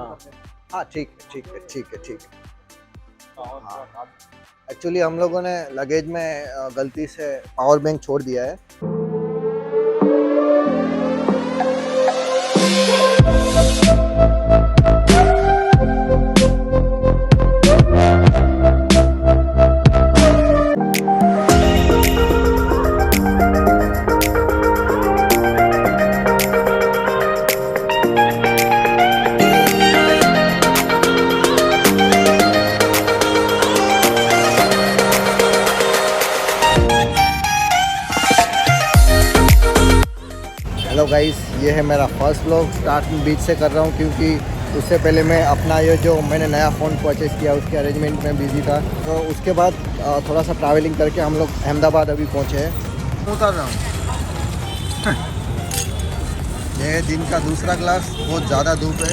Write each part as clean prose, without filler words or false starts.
हाँ हाँ, ठीक है ठीक है ठीक है ठीक है। हाँ, एक्चुअली हम लोगों ने लगेज में गलती से पावर बैंक छोड़ दिया है। हेलो गाइस, ये है मेरा फर्स्ट व्लॉग। स्टार्ट बीच से कर रहा हूँ क्योंकि उससे पहले मैं अपना ये जो मैंने नया फ़ोन परचेज़ किया उसके अरेंजमेंट में बिज़ी था। तो उसके बाद थोड़ा सा ट्रैवलिंग करके हम लोग अहमदाबाद अभी पहुँचे हैं। उतर रहा हूँ। ये दिन का दूसरा ग्लास, बहुत ज़्यादा धूप है।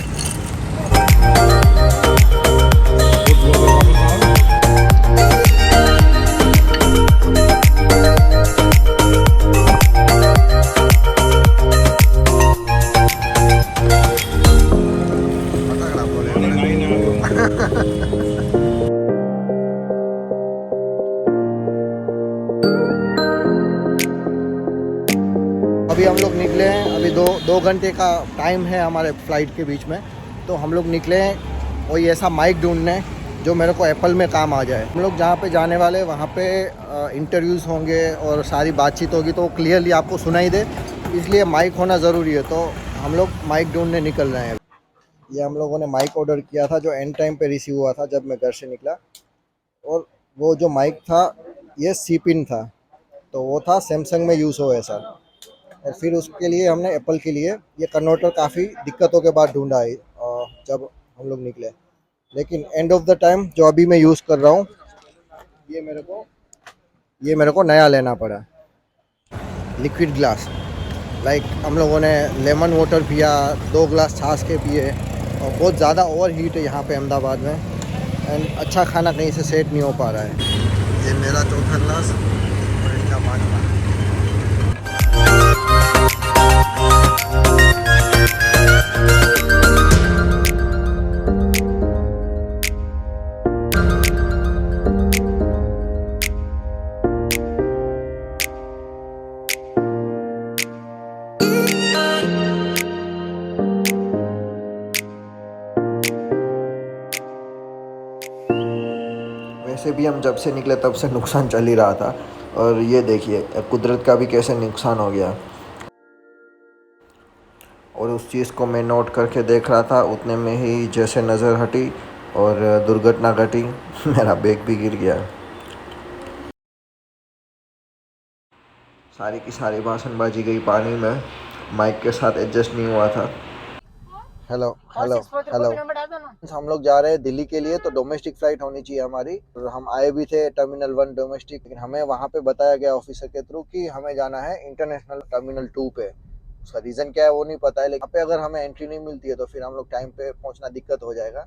अभी हम लोग निकले हैं, अभी दो घंटे का टाइम है हमारे फ़्लाइट के बीच में। तो हम लोग निकले हैं कोई ऐसा माइक ढूंढने जो मेरे को एप्पल में काम आ जाए। हम लोग जहाँ पे जाने वाले वहाँ पे इंटरव्यूज़ होंगे और सारी बातचीत होगी तो क्लियरली आपको सुनाई दे, इसलिए माइक होना ज़रूरी है। तो हम लोग माइक ढूंढने निकल रहे हैं। ये हम लोगों ने माइक ऑर्डर किया था जो एंड टाइम पे रिसीव हुआ था जब मैं घर से निकला। और वो जो माइक था ये सी पिन था, तो वो था सैमसंग में यूज़ हो ऐसा। और फिर उसके लिए हमने एप्पल के लिए ये कन्वर्टर काफ़ी दिक्कतों के बाद ढूंढा है जब हम लोग निकले। लेकिन एंड ऑफ द टाइम जो अभी मैं यूज़ कर रहा हूँ ये मेरे को नया लेना पड़ा, लिक्विड ग्लास। लाइक हम लोगों ने लेमन वाटर पिया, 2 ग्लास छाछ के पिए, और बहुत ज़्यादा ओवर हीट है यहाँ पे अहमदाबाद में। एंड अच्छा खाना कहीं से सेट नहीं हो पा रहा है। ये मेरा चौथा ग्लास और इनका 5वां। वैसे भी हम जब से निकले तब से नुकसान चल ही रहा था, और ये देखिए कुदरत का भी कैसे नुकसान हो गया। और उस चीज़ को मैं नोट करके देख रहा था, उतने में ही जैसे नज़र हटी और दुर्घटना घटी। मेरा बैग भी गिर गया। सारी की सारी भाषणबाजी गई पानी में, माइक के साथ एडजस्ट नहीं हुआ था। हेलो हेलो हेलो, हम लोग जा रहे हैं दिल्ली के लिए, तो डोमेस्टिक फ़्लाइट होनी चाहिए हमारी। और हम आए भी थे टर्मिनल 1 डोमेस्टिक, लेकिन हमें वहाँ पे बताया गया ऑफिसर के थ्रू कि हमें जाना है इंटरनेशनल टर्मिनल 2 पे। उसका रीज़न क्या है वो नहीं पता है, लेकिन यहाँ पे अगर हमें एंट्री नहीं मिलती है तो फिर हम लोग टाइम पे पहुँचना दिक्कत हो जाएगा।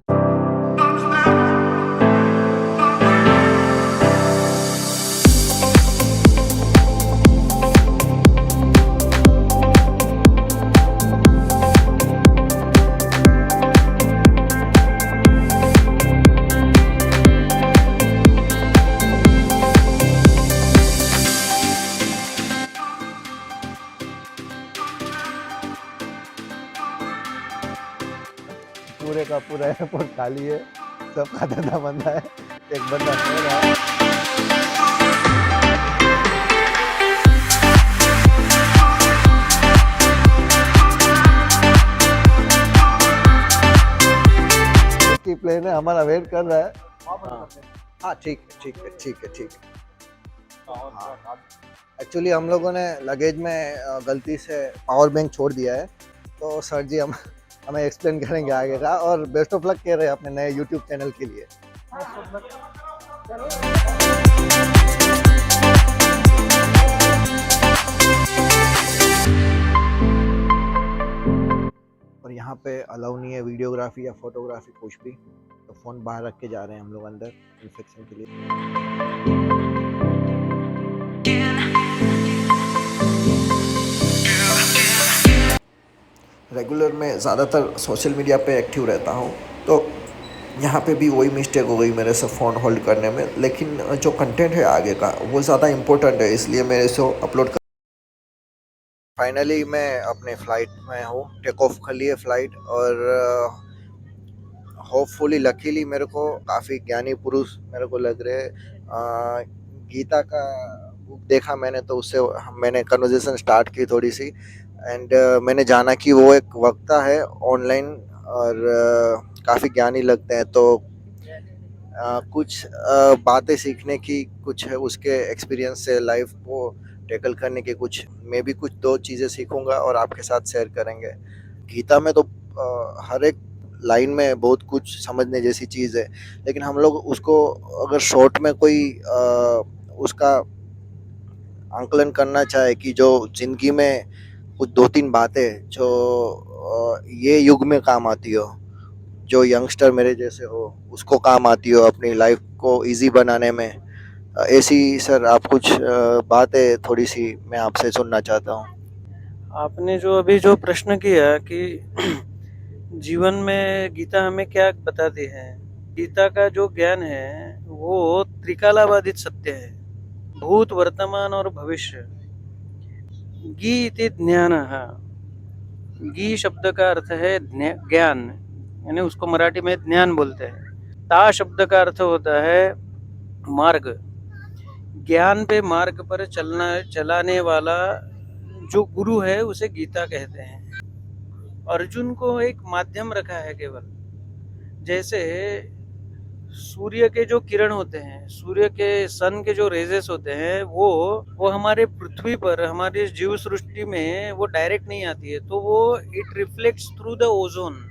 पूरे का पूरा एयरपोर्ट खाली है, सबका धंधा बंदा है, एक बंदा सो रहा है। की प्लेन है, हमारा वेट कर रहा है। हाँ ठीक है ठीक है ठीक है ठीक है। हाँ, एक्चुअली हम लोगों ने लगेज में गलती से पावर बैंक छोड़ दिया है। तो सर जी हमें एक्सप्लेन करेंगे आगे का, और बेस्ट ऑफ लक कह रहे हैं अपने नए यूट्यूब चैनल के लिए। और यहाँ पे अलाउ नहीं है वीडियोग्राफी या फोटोग्राफी कुछ भी, तो फ़ोन बाहर रख के जा रहे हैं हम लोग अंदर इंफेक्शन के लिए। रेगुलर मैं ज़्यादातर सोशल मीडिया पे एक्टिव रहता हूँ, तो यहाँ पे भी वही मिस्टेक हो गई मेरे से फ़ोन होल्ड करने में। लेकिन जो कंटेंट है आगे का वो ज़्यादा इम्पोर्टेंट है, इसलिए मैं इसको अपलोड कर। फाइनली मैं अपने फ़्लाइट में हूँ, टेक ऑफ कर लिए फ़्लाइट, और होपफुली लकीली मेरे को काफ़ी ज्ञानी पुरुष मेरे को लग रहे हैं। गीता का बुक देखा मैंने, तो उससे मैंने कन्वर्सेशन स्टार्ट की थोड़ी सी, एंड मैंने जाना कि वो एक वक्ता है ऑनलाइन, और काफ़ी ज्ञानी लगते हैं। तो कुछ बातें सीखने की, कुछ है उसके एक्सपीरियंस से लाइफ को टैकल करने की, कुछ मैं भी कुछ दो चीज़ें सीखूंगा और आपके साथ शेयर करेंगे। गीता में तो हर एक लाइन में बहुत कुछ समझने जैसी चीज़ है, लेकिन हम लोग उसको अगर शॉर्ट में कोई उसका आंकलन करना चाहे कि जो ज़िंदगी में कुछ दो तीन बातें जो ये युग में काम आती हो, जो यंगस्टर मेरे जैसे हो उसको काम आती हो अपनी लाइफ को इजी बनाने में, ऐसी सर आप कुछ बातें थोड़ी सी मैं आपसे सुनना चाहता हूँ। आपने जो अभी जो प्रश्न किया कि जीवन में गीता हमें क्या बताती है। गीता का जो ज्ञान है वो त्रिकालाबाधित सत्य है, भूत वर्तमान और भविष्य। गी इति ज्ञानः। गी शब्द का अर्थ है ज्ञान, यानी उसको मराठी में ज्ञान बोलते हैं। ता शब्द का अर्थ होता है मार्ग। ज्ञान पे मार्ग पर चलाने वाला जो गुरु है उसे गीता कहते हैं। अर्जुन को एक माध्यम रखा है केवल। जैसे सूर्य के जो किरण होते हैं, सूर्य के सन के जो रेजेस होते हैं, वो हमारे पृथ्वी पर, हमारे जीव सृष्टि में वो डायरेक्ट नहीं आती है, तो वो it reflects through the ozone.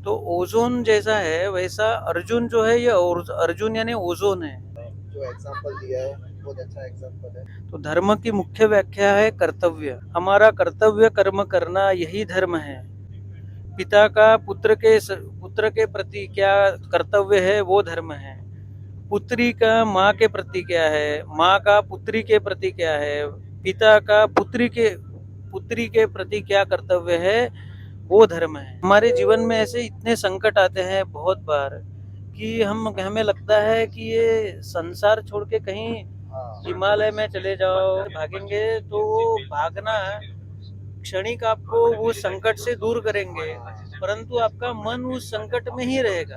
तो ओजोन जैसा है वैसा अर्जुन जो है, ये अर्जुन यानी ओजोन है। जो एग्जांपल दिया है बहुत अच्छा एग्जांपल है। तो धर्म की मुख्य व्याख्या है कर्तव्य। हमारा कर्तव्य कर्म करना, यही धर्म है। पिता का पुत्र के प्रति क्या कर्तव्य है, वो धर्म है। पुत्री का माँ के प्रति क्या है, माँ का पुत्री के प्रति क्या है, पिता का पुत्री के प्रति क्या कर्तव्य है, वो धर्म है। हमारे जीवन में ऐसे इतने संकट आते हैं बहुत बार कि हमें लगता है कि ये संसार छोड़ के कहीं हिमालय में चले जाओ, भागेंगे तो वो भागना क्षणिक आपको वो संकट से दूर करेंगे, परंतु आपका मन उस संकट में ही रहेगा।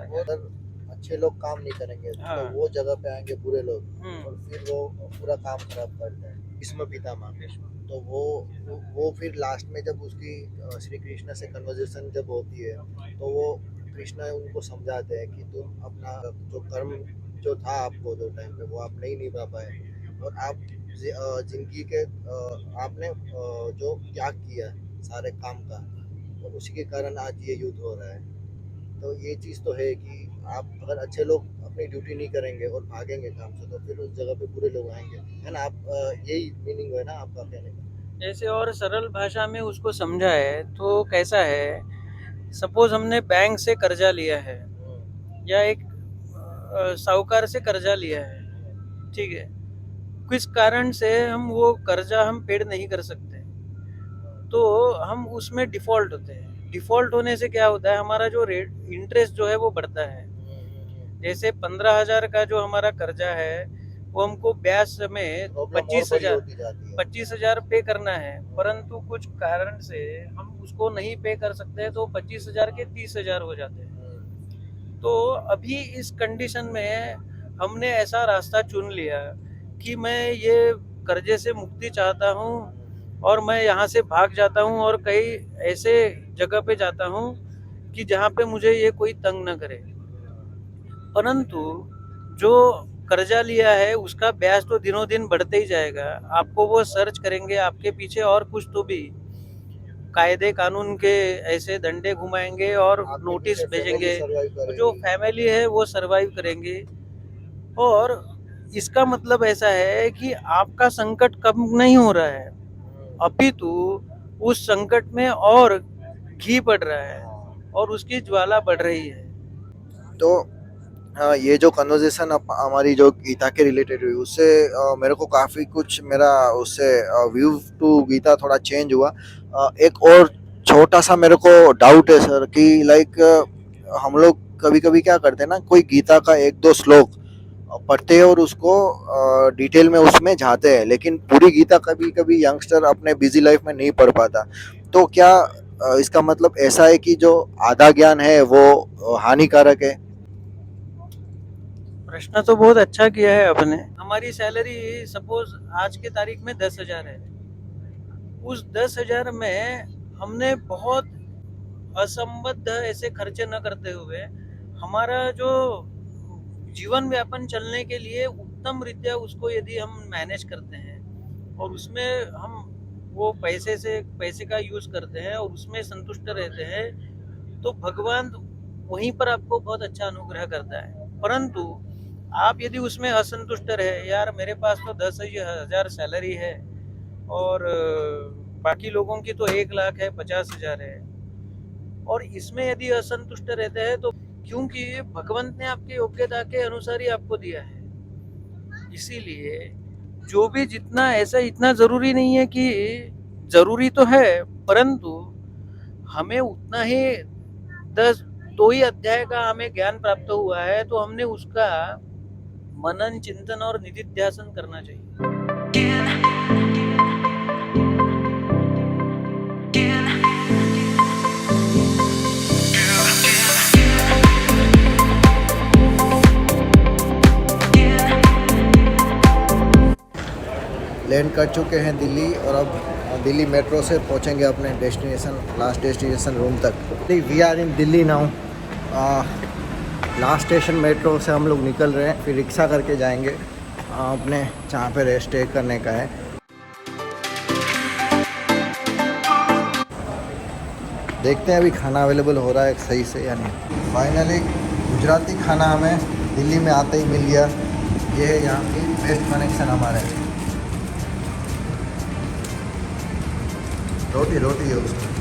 अच्छे लोग काम नहीं करेंगे, हाँ। तो वो जगह पे आएंगे बुरे लोग, और फिर वो पूरा काम खराब करते हैं। भीष्म पितामह, तो वो फिर लास्ट में जब उसकी श्री कृष्ण से कन्वर्सेशन जब होती है, तो वो कृष्ण उनको समझाते हैं कि तुम अपना जो कर्म जो था आपको जो टाइम पे वो आप नहीं निभा पाए, और आप जिंदगी के आपने जो त्याग किया सारे काम का, और उसी के कारण आज ये युद्ध हो रहा है। तो ये चीज़ तो है कि आप अगर अच्छे लोग अपनी ड्यूटी नहीं करेंगे और भागेंगे काम से, तो फिर उस जगह पे बुरे लोग आएंगे, है ना। आप यही मीनिंग है ना आपका कहने का। ऐसे और सरल भाषा में उसको समझाए तो कैसा है, सपोज हमने बैंक से कर्जा लिया है या एक साहूकार से कर्जा लिया है, ठीक है। किस कारण से हम वो कर्जा हम पेड नहीं कर सकते, तो हम उसमें डिफॉल्ट होते हैं। डिफॉल्ट होने से क्या होता है, हमारा जो रेट इंटरेस्ट जो है वो बढ़ता है। जैसे 15,000 का जो हमारा कर्जा है वो हमको ब्याज में 25,000 पे करना है, परंतु कुछ कारण से हम उसको नहीं पे कर सकते, तो 25,000 के 30,000 हो जाते हैं। तो अभी इस कंडीशन में हमने ऐसा रास्ता चुन लिया कि मैं ये कर्जे से मुक्ति चाहता हूँ और मैं यहाँ से भाग जाता हूँ और कई ऐसे जगह पे जाता हूँ कि जहाँ पे मुझे ये कोई तंग न करे। परंतु जो कर्जा लिया है उसका ब्याज तो दिनों दिन बढ़ते ही जाएगा। आपको वो सर्च करेंगे, आपके पीछे और कुछ तो भी कायदे कानून के ऐसे डंडे घुमाएंगे और नोटिस भेजेंगे, तो जो फैमिली है वो सरवाइव करेंगे। और इसका मतलब ऐसा है कि आपका संकट कम नहीं हो रहा है, अपितु उस संकट में और घी पड़ रहा है और उसकी ज्वाला बढ़ रही है। तो ये जो कन्वर्सेशन हमारी जो गीता के रिलेटेड हुई, उससे मेरे को काफ़ी कुछ मेरा उससे व्यू टू गीता थोड़ा चेंज हुआ। एक और छोटा सा मेरे को डाउट है सर कि लाइक हम लोग कभी कभी क्या करते हैं ना, कोई गीता का एक दो श्लोक पढ़ते हैं और उसको डिटेल में उसमें जाते हैं, लेकिन पूरी गीता कभी कभी यंगस्टर अपने बिजी लाइफ में नहीं पढ़ पाता। तो क्या इसका मतलब ऐसा है कि जो आधा ज्ञान है वो हानिकारक है? प्रश्न तो बहुत अच्छा किया है आपने। हमारी सैलरी सपोज आज के तारीख में 10,000 है। उस 10,000 में हमने बहुत असंबद्ध ऐसे खर्चे न करते हुए हमारा जो जीवन व्यापन चलने के लिए उत्तम रीत्या उसको यदि हम मैनेज करते हैं और उसमें हम वो पैसे का यूज करते हैं और उसमें संतुष्ट रहते हैं, तो भगवान वहीं पर आपको बहुत अच्छा अनुग्रह करता है। परंतु आप यदि उसमें असंतुष्ट रहे, यार मेरे पास तो 10,000 सैलरी है और बाकी लोगों की तो 1,00,000 है, 50,000 है, और इसमें यदि असंतुष्ट रहते हैं तो क्योंकि भगवंत ने आपकी योग्यता के अनुसार ही आपको दिया है। इसीलिए जो भी जितना ऐसा इतना जरूरी नहीं है कि जरूरी तो है, परंतु हमें उतना ही 2 ही अध्याय का हमें ज्ञान प्राप्त हुआ है तो हमने उसका मनन चिंतन और निधिध्यासन करना चाहिए। लैंड कर चुके हैं दिल्ली और अब दिल्ली मेट्रो से पहुंचेंगे अपने डेस्टिनेशन, लास्ट डेस्टिनेशन रूम तक। We are in Delhi now. Last station metro से हम लोग निकल रहे हैं, फिर रिक्शा करके जाएंगे अपने जहाँ पे स्टे करने का है। देखते हैं अभी खाना अवेलेबल हो रहा है सही से या नहीं। फाइनली गुजराती खाना हमें दिल्ली में आते ही मिल गया। ये है यहाँ की बेस्ट कनेक्शन हमारे। रोटी है उसमें।